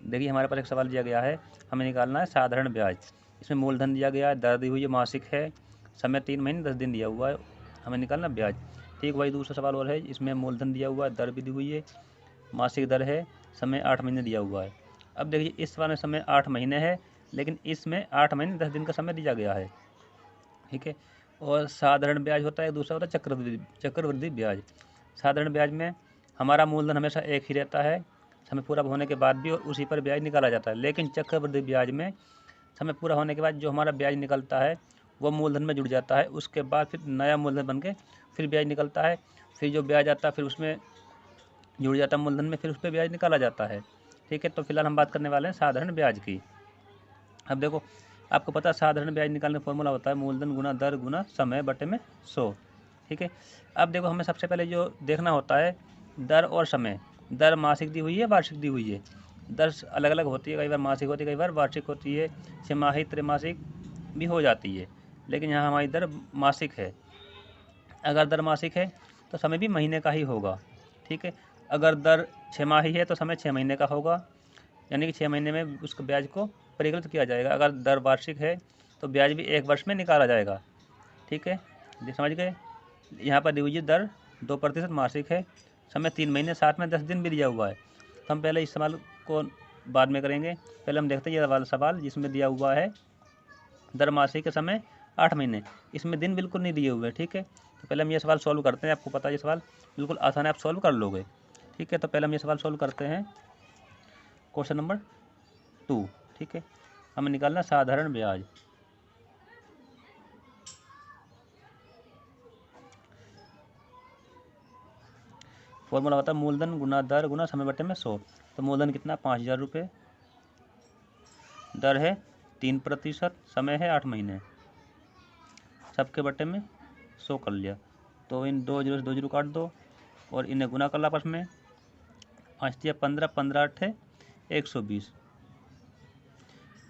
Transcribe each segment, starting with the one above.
देखिए हमारे पास एक सवाल दिया गया है, हमें निकालना है साधारण ब्याज। इसमें मूलधन दिया गया है, दर दी हुई है, मासिक है, समय 3 महीने 10 दिन दिया हुआ है, हमें निकालना ब्याज। ठीक वही दूसरा सवाल और है, इसमें मूलधन दिया हुआ है, दर भी दी हुई है, मासिक दर है, समय 8 महीने दिया हुआ है। अब देखिए इस सवाल में समय 8 महीने है, लेकिन इसमें 8 महीने 10 दिन का समय दिया गया है। ठीक है, और साधारण ब्याज होता है, दूसरा होता है चक्रवृद्धि ब्याज। साधारण ब्याज में हमारा मूलधन हमेशा एक ही रहता है समय पूरा होने के बाद भी, और उसी पर ब्याज निकाला जाता है। लेकिन चक्रवृद्धि ब्याज में समय पूरा होने के बाद जो हमारा ब्याज निकलता है वो मूलधन में जुड़ जाता है, उसके बाद फिर नया मूलधन बन के फिर ब्याज निकलता है, फिर जो ब्याज आता है फिर उसमें जुड़ जाता है मूलधन में, फिर उस पर ब्याज निकाला जाता है। ठीक है, तो फिलहाल हम बात करने वाले हैं साधारण ब्याज की। अब देखो आपको पता है साधारण ब्याज निकालने का फॉर्मूला होता है मूलधन गुना दर गुना समय बटे में 100। ठीक है, अब देखो हमें सबसे पहले जो देखना होता है दर और समय। दर मासिक दी हुई है, वार्षिक दी हुई है। दर अलग अलग होती है, कई बार मासिक होती है, कई बार वार्षिक होती है, छमाही त्रैमासिक भी हो जाती है, लेकिन यहाँ हमारी दर मासिक है। अगर दर मासिक है तो समय भी महीने का ही होगा। ठीक है, अगर दर छमाही है तो समय 6 महीने का होगा, यानी कि 6 महीने में उसको ब्याज को परिकलित किया जाएगा। अगर दर वार्षिक है तो ब्याज भी 1 वर्ष में निकाला जाएगा। ठीक है, समझ गए। यहाँ पर दी हुई दर 2% मासिक है, समय 3 महीने, साथ में 10 दिन भी दिया हुआ है। तो हम पहले इस सवाल को बाद में करेंगे, पहले हम देखते हैं ये वाला सवाल जिसमें दिया हुआ है दर मासिक के समय 8 महीने, इसमें दिन बिल्कुल नहीं दिए हुए। ठीक है, तो पहले हम ये सवाल सॉल्व करते हैं। आपको पता है ये सवाल बिल्कुल आसान है, आप सॉल्व कर लोगे। ठीक है, तो पहले हम ये सवाल सॉल्व करते हैं। Question number 2। ठीक है, हमें निकालना साधारण ब्याज। फॉर्मूला होता है मूलधन गुना दर गुना समय बटे में 100। तो मूलधन कितना 5000 रुपये, दर है 3%, समय है 8 महीने, सबके बटे में 100 कर लिया। तो इन 2 जीरो से 2 जीरो काट दो और इन्हें गुना कर ला आपस में, 5 दिया 15, 15 8 120,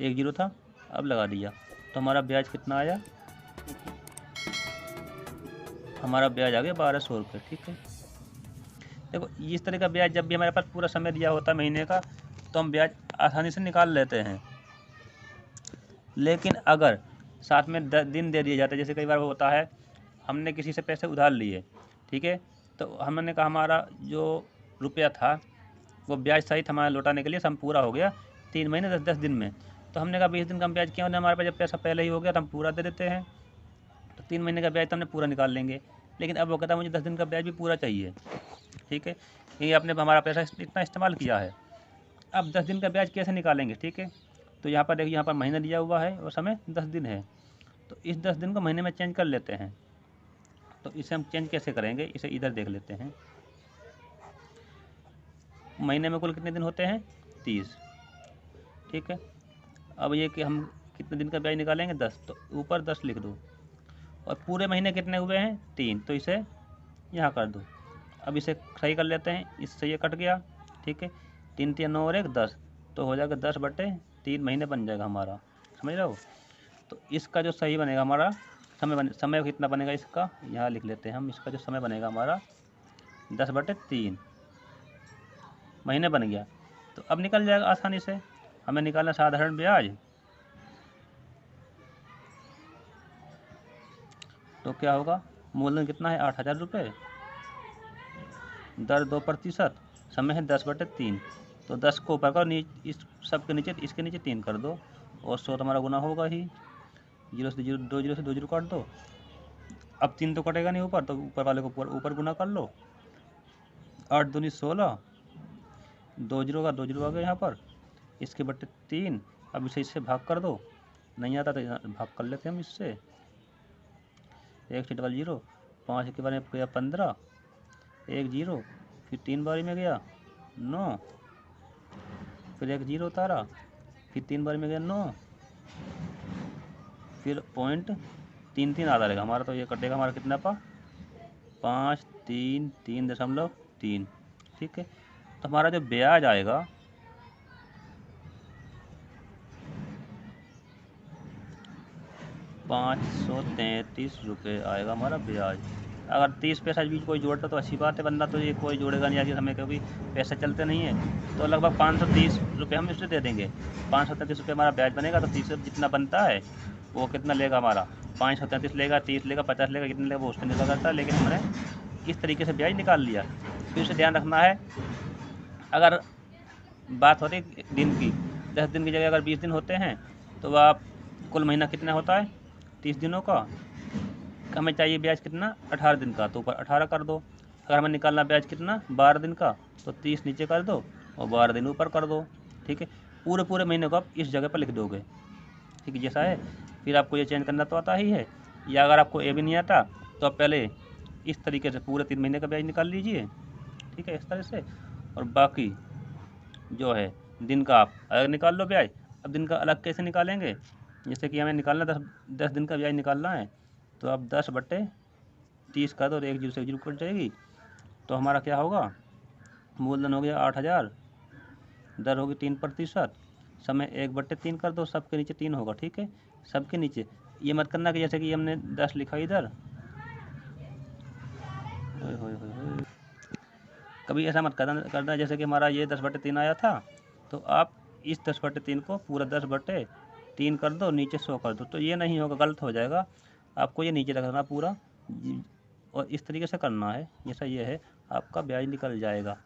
1 जीरो था अब लगा दिया। तो हमारा ब्याज कितना आया, हमारा ब्याज आ गया 1200 रुपये। ठीक है, देखो इस तरह का ब्याज जब भी हमारे पास पूरा समय दिया होता है महीने का तो हम ब्याज आसानी से निकाल लेते हैं। लेकिन अगर साथ में दिन दे दिए जाते हैं, जैसे कई बार वो होता है हमने किसी से पैसे उधार लिए, ठीक है, तो हमने कहा हमारा जो रुपया था वो ब्याज सहित हमारा लौटाने के लिए सम पूरा हो गया 3 महीने 10 दिन में। तो हमने कहा 20 दिन का हम ब्याज क्यों, हमारे पास जब पैसा पहले ही हो गया तो हम पूरा दे देते हैं, तो 3 महीने का ब्याज तो हमने पूरा निकाल लेंगे। लेकिन अब वो कहता है मुझे 10 दिन का ब्याज भी पूरा चाहिए। ठीक है, ये आपने हमारा पैसा इतना इस्तेमाल किया है, अब 10 दिन का ब्याज कैसे निकालेंगे। ठीक है, तो यहाँ पर देखिए यहाँ पर महीना दिया हुआ है और समय 10 दिन है, तो इस 10 दिन को महीने में चेंज कर लेते हैं। तो इसे हम चेंज कैसे करेंगे, इसे इधर देख लेते हैं। महीने में कुल कितने दिन होते हैं 30। ठीक है, अब ये कि हम कितने दिन का ब्याज निकालेंगे 10, तो ऊपर 10 लिख दो, और पूरे महीने कितने हुए हैं 3, तो इसे यहाँ कर दो। अब इसे सही कर लेते हैं, इससे ये कट गया। ठीक है, 3 3 9 और 1 10, तो हो जाएगा 10/3 महीने बन जाएगा हमारा, समझ रहे हो। तो इसका जो सही बनेगा हमारा समय कितना बनेगा इसका, यहाँ लिख लेते हैं हम, इसका जो समय बनेगा हमारा 10/3 महीने बन गया। तो अब निकल जाएगा आसानी से, हमें निकालना साधारण ब्याज। तो क्या होगा, मूलधन कितना है 8000 रुपये, दर 2%, समय है 10/3, तो 10 को ऊपर कर इस सब के नीचे, इसके नीचे 3 कर दो, और 100 तो हमारा गुना होगा ही, 0 से 0 2 जीरो से 2 जीरो काट दो। अब 3 तो कटेगा नहीं ऊपर, तो ऊपर वाले को ऊपर गुना कर लो, 8 दूनी 16, 2 जीरो का 2 जीरो आ गया यहाँ पर, इसके बट्टे 3। अब इसे इससे भाग कर दो, नहीं आता तो भाग कर लेते हम इससे, 1 से 0, 5 के बारे में गया 15, 1 जीरो, फिर 3 बारी में गया 9, फिर 1 जीरो उतारा, फिर 3 बारी में गया 9, फिर पॉइंट 3 3 आधा रहेगा हमारा, तो ये कटेगा हमारा कितना पा 5 3 3.3। ठीक है, तो हमारा जो ब्याज आएगा 533 रुपये आएगा हमारा ब्याज। अगर 30 पैसा बीच कोई जोड़ता तो अच्छी बात है, वरना तो ये कोई जोड़ेगा नहीं आगे समय, क्योंकि पैसे चलते नहीं है। तो लगभग 530 रुपये हम इससे दे देंगे। 533 रुपये हमारा ब्याज बनेगा। तो 30 जितना बनता है वो कितना लेगा हमारा, 533 लेगा, 30 लेगा, 50 लेगा, कितना लेगा वो उसका निर्भर करता है। लेकिन हमने इस तरीके से ब्याज निकाल लिया। फिर उसे ध्यान रखना है, अगर बात हो रही दिन की, 10 दिन की जगह अगर 20 दिन होते हैं तो आप कुल महीना कितना होता है 30 दिनों का, हमें चाहिए ब्याज कितना 18 दिन का, तो ऊपर 18 कर दो। अगर हमें निकालना ब्याज कितना 12 दिन का, तो 30 नीचे कर दो और 12 दिन ऊपर कर दो। ठीक है, पूरे पूरे महीने को आप इस जगह पर लिख दोगे। ठीक है, जैसा है। फिर आपको ये चेंज करना तो आता ही है, या अगर आपको ये भी नहीं आता तो आप पहले इस तरीके से पूरे 3 महीने का ब्याज निकाल लीजिए। ठीक है, इस तरह से। और बाकी जो है दिन का आप अलग निकाल लो ब्याज। अब दिन का अलग कैसे निकालेंगे, जैसे कि हमें निकालना 10 दिन का ब्याज निकालना है, तो आप 10/30 कर दो और 1 जीरो से 1 जीरो कट जाएगी। तो हमारा क्या होगा, मूलधन हो गया 8000, दर होगी 3%, समय 1/3 कर दो, सबके नीचे 3 होगा। ठीक है, सबके नीचे ये मत करना कि जैसे कि हमने 10 लिखा इधर, कभी ऐसा मत करना जैसे कि हमारा ये 10/3 आया था, तो आप इस 10/3 को पूरा 10/3 कर दो, नीचे 100 कर दो। तो ये नहीं होगा, गलत हो जाएगा। आपको ये नीचे रखना पूरा, और इस तरीके से करना है। जैसा ये है आपका ब्याज निकल जाएगा।